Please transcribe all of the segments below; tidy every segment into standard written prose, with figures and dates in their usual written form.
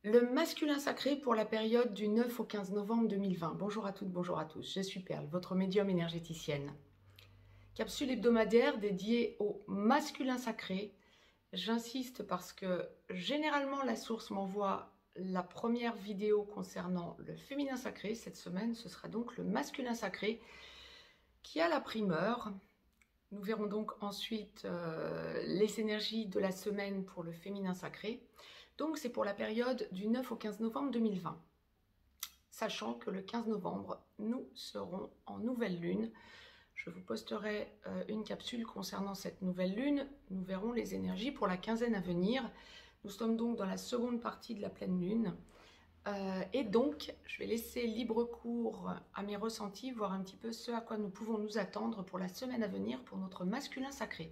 Le masculin sacré pour la période du 9 au 15 novembre 2020. Bonjour à toutes, bonjour à tous. Je suis Perle, votre médium énergéticienne. Capsule hebdomadaire dédiée au masculin sacré. J'insiste parce que généralement la source m'envoie la première vidéo concernant le féminin sacré. Cette semaine, ce sera donc le masculin sacré qui a la primeur. Nous verrons donc ensuite les énergies de la semaine pour le féminin sacré. Donc c'est pour la période du 9 au 15 novembre 2020. Sachant que le 15 novembre, nous serons en nouvelle lune. Je vous posterai une capsule concernant cette nouvelle lune. Nous verrons les énergies pour la quinzaine à venir. Nous sommes donc dans la seconde partie de la pleine lune. Et donc, je vais laisser libre cours à mes ressentis, voir un petit peu ce à quoi nous pouvons nous attendre pour la semaine à venir pour notre masculin sacré.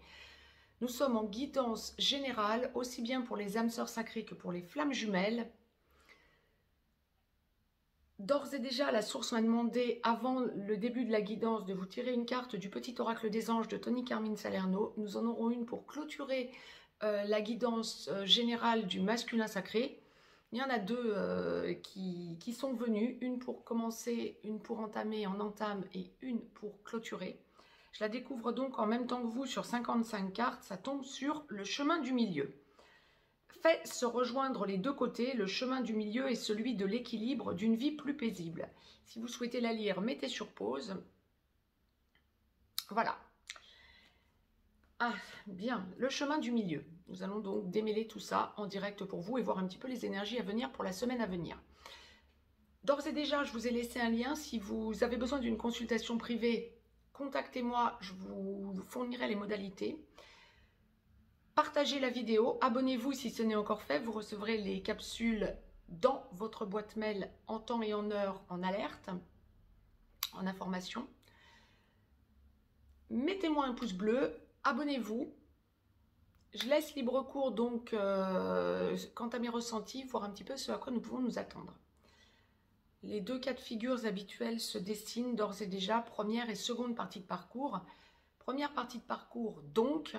Nous sommes en guidance générale, aussi bien pour les âmes sœurs sacrées que pour les flammes jumelles. D'ores et déjà, la source m'a demandé, avant le début de la guidance, de vous tirer une carte du Petit Oracle des Anges de Tony Carmine Salerno. Nous en aurons une pour clôturer la guidance générale du masculin sacré. Il y en a deux qui sont venues, une pour commencer, une pour entamer en entame et une pour clôturer. Je la découvre donc en même temps que vous sur 55 cartes, ça tombe sur le chemin du milieu. Fait se rejoindre les deux côtés, le chemin du milieu est celui de l'équilibre d'une vie plus paisible. Si vous souhaitez la lire, mettez sur pause. Voilà. Ah, bien, le chemin du milieu. Nous allons donc démêler tout ça en direct pour vous et voir un petit peu les énergies à venir pour la semaine à venir. D'ores et déjà, je vous ai laissé un lien. Si vous avez besoin d'une consultation privée, contactez-moi, je vous fournirai les modalités. Partagez la vidéo, abonnez-vous si ce n'est encore fait, vous recevrez les capsules dans votre boîte mail en temps et en heure, en alerte, en information. Mettez-moi un pouce bleu, abonnez-vous. Je laisse libre cours donc quant à mes ressentis, voir un petit peu ce à quoi nous pouvons nous attendre. Les deux cas de figure habituels se dessinent d'ores et déjà, première et seconde partie de parcours. Première partie de parcours donc,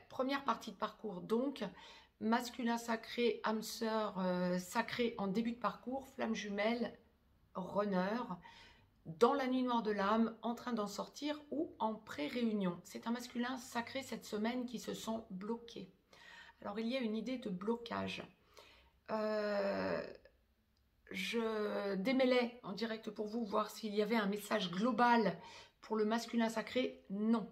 première partie de parcours donc, masculin sacré, âme sœur sacré en début de parcours, flamme jumelle, runner, dans la nuit noire de l'âme, en train d'en sortir ou en pré-réunion. C'est un masculin sacré cette semaine qui se sent bloqué. Alors il y a une idée de blocage. Je démêlais en direct pour vous, voir s'il y avait un message global pour le masculin sacré. Non.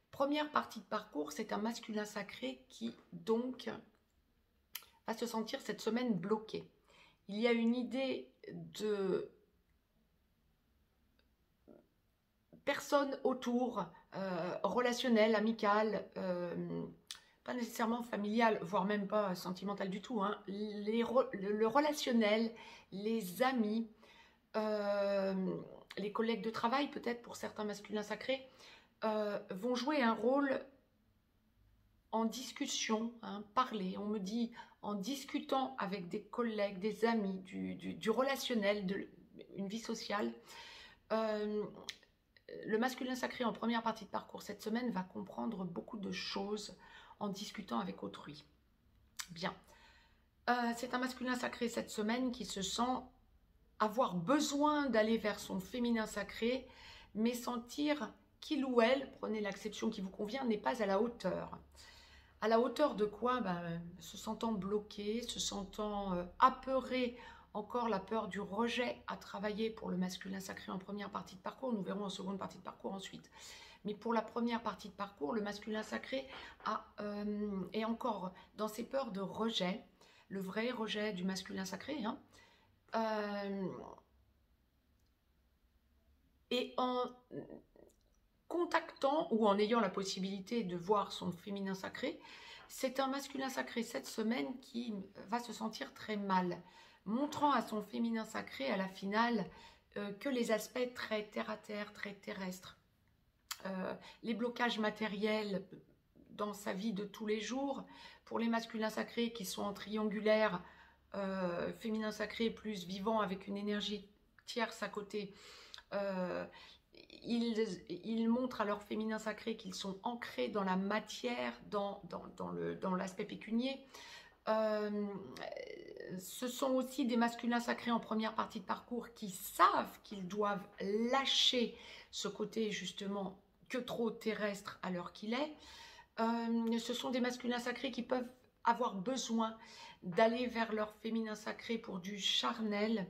Première partie de parcours, c'est un masculin sacré qui, donc, va se sentir cette semaine bloqué. Il y a une idée de personnes autour, relationnelles, amicales, pas nécessairement familiales, voire même pas sentimentales du tout, hein. Le relationnel, les amis, les collègues de travail peut-être pour certains masculins sacrés, vont jouer un rôle en discussion, hein, parler. On me dit en discutant avec des collègues, des amis, du relationnel, une vie sociale. Le masculin sacré en première partie de parcours cette semaine va comprendre beaucoup de choses en discutant avec autrui. Bien. C'est un masculin sacré cette semaine qui se sent avoir besoin d'aller vers son féminin sacré, mais sentir qu'il ou elle, prenez l'acception qui vous convient, n'est pas à la hauteur. À la hauteur de quoi? Se sentant bloqué, se sentant apeuré, encore la peur du rejet à travailler pour le masculin sacré en première partie de parcours. Nous verrons en seconde partie de parcours ensuite. Mais pour la première partie de parcours, le masculin sacré est encore dans ses peurs de rejet, le vrai rejet du masculin sacré, hein. Et en contactant ou en ayant la possibilité de voir son féminin sacré, c'est un masculin sacré cette semaine qui va se sentir très mal, montrant à son féminin sacré à la finale que les aspects très terre-à-terre, très terrestres, les blocages matériels dans sa vie de tous les jours, pour les masculins sacrés qui sont en triangulaire, féminin sacré plus vivant avec une énergie tierce à côté, ils montrent à leur féminin sacré qu'ils sont ancrés dans la matière, dans l'aspect pécunier, Ce sont aussi des masculins sacrés en première partie de parcours qui savent qu'ils doivent lâcher ce côté justement que trop terrestre à l'heure qu'il est. Ce sont des masculins sacrés qui peuvent avoir besoin d'aller vers leur féminin sacré pour du charnel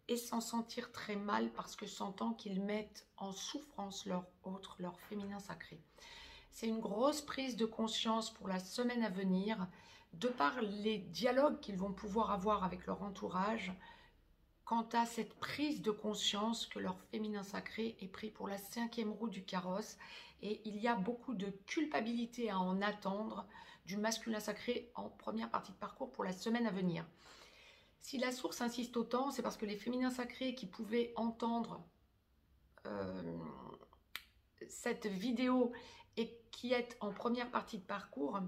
et s'en sentir très mal parce que sentant qu'ils mettent en souffrance leur féminin sacré. C'est une grosse prise de conscience pour la semaine à venir, de par les dialogues qu'ils vont pouvoir avoir avec leur entourage, quant à cette prise de conscience que leur féminin sacré est pris pour la 5e roue du carrosse. Et il y a beaucoup de culpabilité à en attendre du masculin sacré en première partie de parcours pour la semaine à venir. Si la source insiste autant, c'est parce que les féminins sacrés qui pouvaient entendre cette vidéo et qui est en première partie de parcours,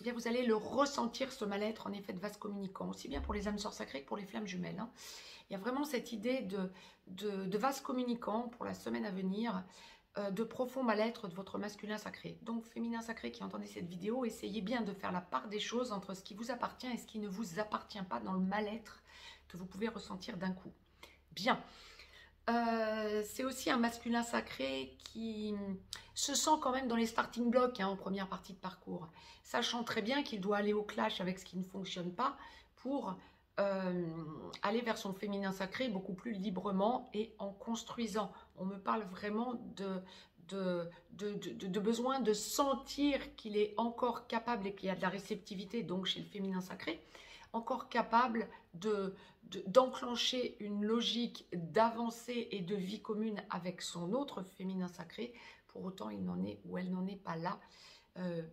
eh bien vous allez le ressentir, ce mal-être en effet de vase communicant, aussi bien pour les âmes sœurs sacrées que pour les flammes jumelles. Hein. Il y a vraiment cette idée de vase communicant pour la semaine à venir, de profond mal-être de votre masculin sacré. Donc féminin sacré qui entendez cette vidéo, essayez bien de faire la part des choses entre ce qui vous appartient et ce qui ne vous appartient pas dans le mal-être que vous pouvez ressentir d'un coup. Bien. C'est aussi un masculin sacré qui se sent quand même dans les starting blocks en première partie de parcours, sachant très bien qu'il doit aller au clash avec ce qui ne fonctionne pas pour aller vers son féminin sacré beaucoup plus librement et en construisant. On me parle vraiment de besoin de sentir qu'il est encore capable et qu'il y a de la réceptivité donc chez le féminin sacré, encore capable d'enclencher une logique d'avancée et de vie commune avec son autre féminin sacré. Pour autant, il n'en est ou elle n'en est pas là,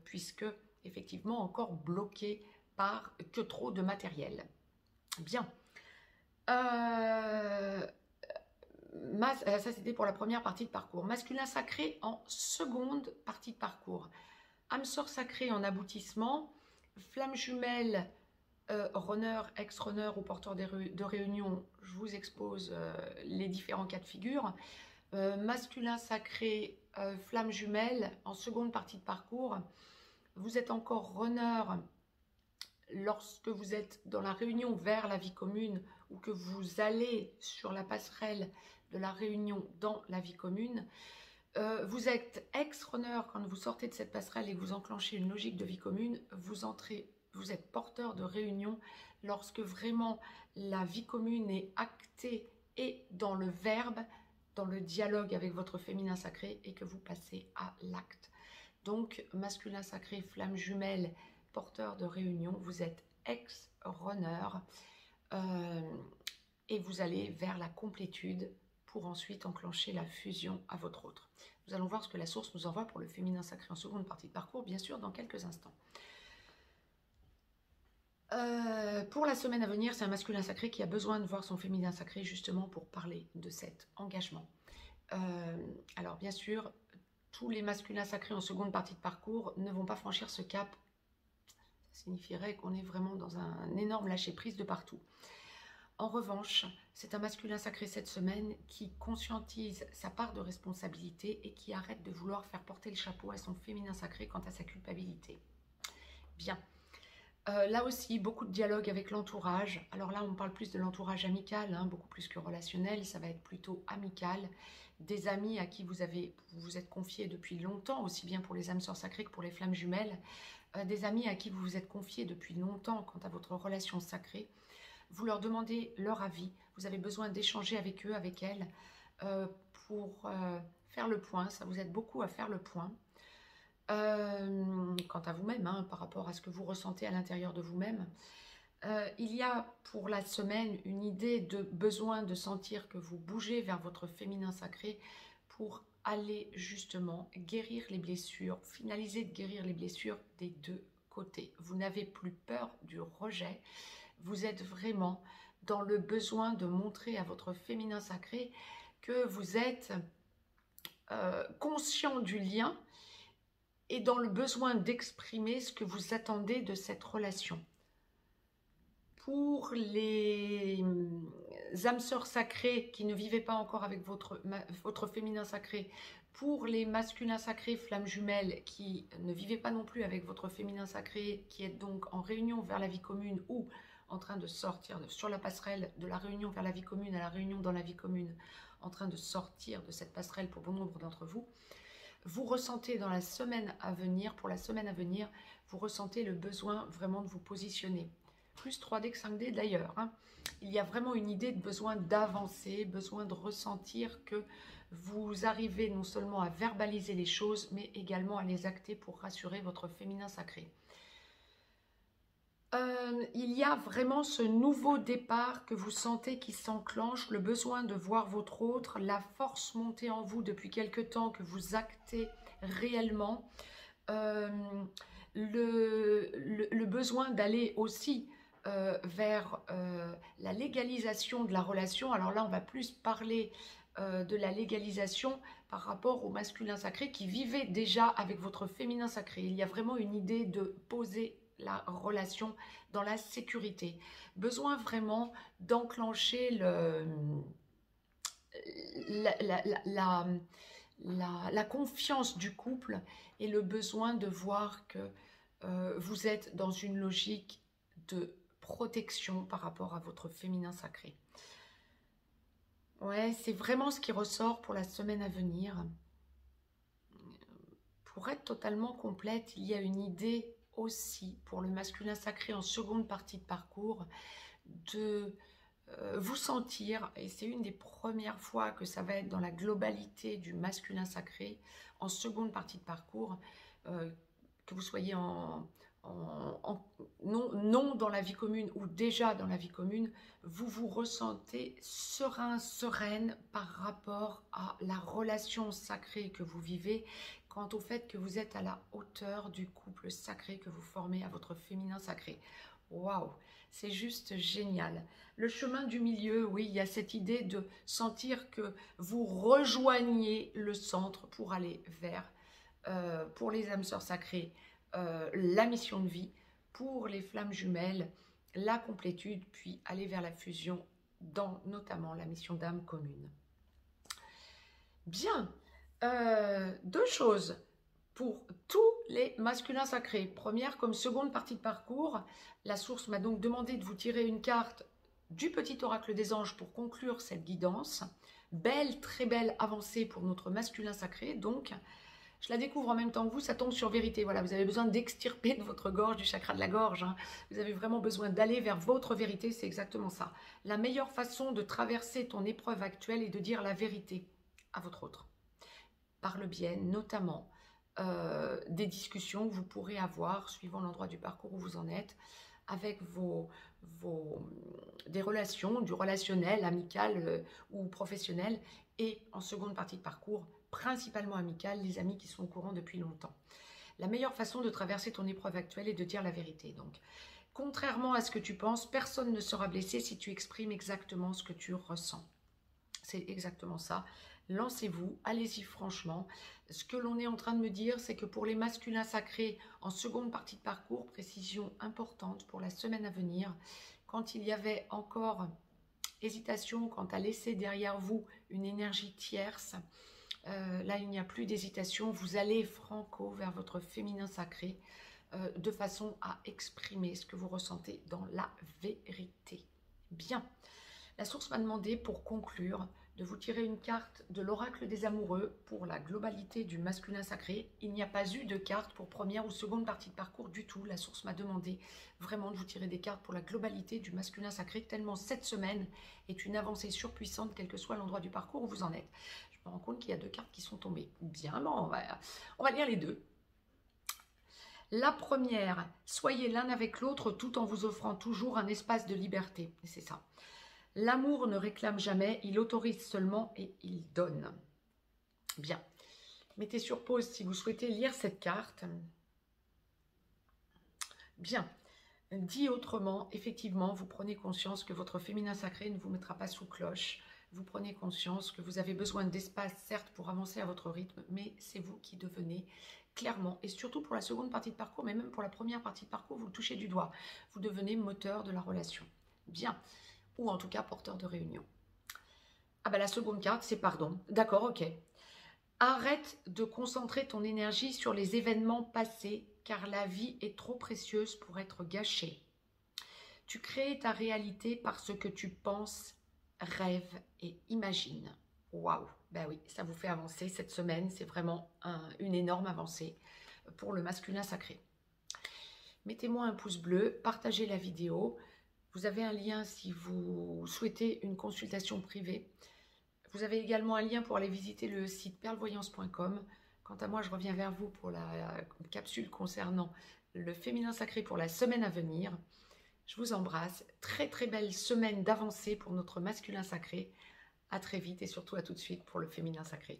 puisque effectivement encore bloqué par que trop de matériel. Bien. Ça, c'était pour la première partie de parcours. Masculin sacré en seconde partie de parcours. Âme sœur sacrée en aboutissement. Flamme jumelle, runner, ex-runner ou porteur de réunion. Je vous expose les différents cas de figure. Masculin sacré, flamme jumelle en seconde partie de parcours. Vous êtes encore runner lorsque vous êtes dans la réunion vers la vie commune ou que vous allez sur la passerelle de la réunion dans la vie commune. Vous êtes ex-runner quand vous sortez de cette passerelle et que vous enclenchez une logique de vie commune. Vous êtes porteur de réunion lorsque vraiment la vie commune est actée et dans le verbe, dans le dialogue avec votre féminin sacré et que vous passez à l'acte. Donc, masculin sacré, flamme jumelle, porteur de réunion, vous êtes ex-runner et vous allez vers la complétude pour ensuite enclencher la fusion à votre autre. Nous allons voir ce que la source nous envoie pour le féminin sacré en seconde partie de parcours, bien sûr, dans quelques instants. Pour la semaine à venir, c'est un masculin sacré qui a besoin de voir son féminin sacré justement pour parler de cet engagement. Alors bien sûr, tous les masculins sacrés en seconde partie de parcours ne vont pas franchir ce cap. Ça signifierait qu'on est vraiment dans un énorme lâcher-prise de partout. En revanche, c'est un masculin sacré cette semaine qui conscientise sa part de responsabilité et qui arrête de vouloir faire porter le chapeau à son féminin sacré quant à sa culpabilité. Bien. Là aussi, beaucoup de dialogue avec l'entourage. Alors là, on parle plus de l'entourage amical, beaucoup plus que relationnel. Ça va être plutôt amical. Des amis à qui vous êtes confiés depuis longtemps, aussi bien pour les âmes sœurs sacrées que pour les flammes jumelles. Des amis à qui vous vous êtes confiés depuis longtemps quant à votre relation sacrée. Vous leur demandez leur avis. Vous avez besoin d'échanger avec eux, avec elles, pour faire le point. Ça vous aide beaucoup à faire le point. Quant à vous-même, par rapport à ce que vous ressentez à l'intérieur de vous-même. Il y a pour la semaine une idée de besoin de sentir que vous bougez vers votre féminin sacré pour aller justement guérir les blessures, finaliser de guérir les blessures des deux côtés. Vous n'avez plus peur du rejet, vous êtes vraiment dans le besoin de montrer à votre féminin sacré que vous êtes conscient du lien et dans le besoin d'exprimer ce que vous attendez de cette relation. Pour les âmes sœurs sacrées qui ne vivaient pas encore avec votre féminin sacré Pour les masculins sacrés, flammes jumelles, qui ne vivez pas non plus avec votre féminin sacré, qui est donc en réunion vers la vie commune ou en train de sortir sur la passerelle de la réunion vers la vie commune à la réunion dans la vie commune, en train de sortir de cette passerelle pour bon nombre d'entre vous, vous ressentez dans la semaine à venir, pour la semaine à venir, vous ressentez le besoin vraiment de vous positionner. Plus 3D que 5D d'ailleurs. Hein. Il y a vraiment une idée de besoin d'avancer, besoin de ressentir que vous arrivez non seulement à verbaliser les choses, mais également à les acter pour rassurer votre féminin sacré. Il y a vraiment ce nouveau départ que vous sentez qui s'enclenche, le besoin de voir votre autre, la force montée en vous depuis quelque temps que vous actez réellement, le besoin d'aller aussi vers la légalisation de la relation. Alors là, on va plus parler de la légalisation par rapport au masculin sacré qui vivait déjà avec votre féminin sacré. Il y a vraiment une idée de poser la relation dans la sécurité. Besoin vraiment d'enclencher la confiance du couple et le besoin de voir que vous êtes dans une logique de protection par rapport à votre féminin sacré. Ouais, c'est vraiment ce qui ressort pour la semaine à venir. Pour être totalement complète, il y a une idée aussi pour le masculin sacré en seconde partie de parcours de vous sentir, et c'est une des premières fois que ça va être dans la globalité du masculin sacré en seconde partie de parcours, que vous soyez non dans la vie commune ou déjà dans la vie commune, vous vous ressentez serein, sereine par rapport à la relation sacrée que vous vivez, quant au fait que vous êtes à la hauteur du couple sacré que vous formez à votre féminin sacré. Waouh, c'est juste génial. Le chemin du milieu, oui, il y a cette idée de sentir que vous rejoignez le centre pour aller vers, pour les âmes sœurs sacrées, la mission de vie, pour les flammes jumelles, la complétude, puis aller vers la fusion dans notamment la mission d'âme commune. Bien, deux choses pour tous les masculins sacrés. Première, comme seconde partie de parcours, la source m'a donc demandé de vous tirer une carte du petit oracle des anges pour conclure cette guidance. Belle, très belle avancée pour notre masculin sacré, donc je la découvre en même temps que vous, ça tombe sur vérité. Voilà, vous avez besoin d'extirper de votre gorge, du chakra de la gorge. Hein. Vous avez vraiment besoin d'aller vers votre vérité, c'est exactement ça. La meilleure façon de traverser ton épreuve actuelle est de dire la vérité à votre autre. Par le biais, notamment, des discussions que vous pourrez avoir, suivant l'endroit du parcours où vous en êtes, avec des relations, du relationnel, amical ou professionnel, et en seconde partie de parcours, principalement amical, les amis qui sont au courant depuis longtemps. La meilleure façon de traverser ton épreuve actuelle est de dire la vérité. Donc, contrairement à ce que tu penses, personne ne sera blessé si tu exprimes exactement ce que tu ressens. C'est exactement ça. Lancez-vous, allez-y franchement. Ce que l'on est en train de me dire, c'est que pour les masculins sacrés, en seconde partie de parcours, précision importante pour la semaine à venir, quand il y avait encore hésitation quant à laisser derrière vous une énergie tierce, là il n'y a plus d'hésitation, vous allez franco vers votre féminin sacré de façon à exprimer ce que vous ressentez dans la vérité. Bien, la source m'a demandé pour conclure de vous tirer une carte de l'oracle des amoureux pour la globalité du masculin sacré. Il n'y a pas eu de carte pour première ou seconde partie de parcours du tout. La source m'a demandé vraiment de vous tirer des cartes pour la globalité du masculin sacré, tellement cette semaine est une avancée surpuissante, quel que soit l'endroit du parcours où vous en êtes. Je me rends compte qu'il y a deux cartes qui sont tombées. Bien, bon, on va lire les deux. La première, soyez l'un avec l'autre tout en vous offrant toujours un espace de liberté. Et c'est ça. L'amour ne réclame jamais, il autorise seulement et il donne. Bien. Mettez sur pause si vous souhaitez lire cette carte. Bien. Dit autrement, effectivement, vous prenez conscience que votre féminin sacré ne vous mettra pas sous cloche. Vous prenez conscience que vous avez besoin d'espace, certes, pour avancer à votre rythme, mais c'est vous qui devenez clairement, et surtout pour la seconde partie de parcours, mais même pour la première partie de parcours, vous le touchez du doigt. Vous devenez moteur de la relation. Bien. Ou en tout cas porteur de réunion. Ah ben la seconde carte, c'est pardon. D'accord, ok. Arrête de concentrer ton énergie sur les événements passés, car la vie est trop précieuse pour être gâchée. Tu crées ta réalité par ce que tu penses, rêves et imagines. Waouh! Ben oui, ça vous fait avancer cette semaine. C'est vraiment une énorme avancée pour le masculin sacré. Mettez-moi un pouce bleu, partagez la vidéo. Vous avez un lien si vous souhaitez une consultation privée. Vous avez également un lien pour aller visiter le site perlevoyance.com. Quant à moi, je reviens vers vous pour la capsule concernant le féminin sacré pour la semaine à venir. Je vous embrasse. Très très belle semaine d'avancée pour notre masculin sacré. À très vite et surtout à tout de suite pour le féminin sacré.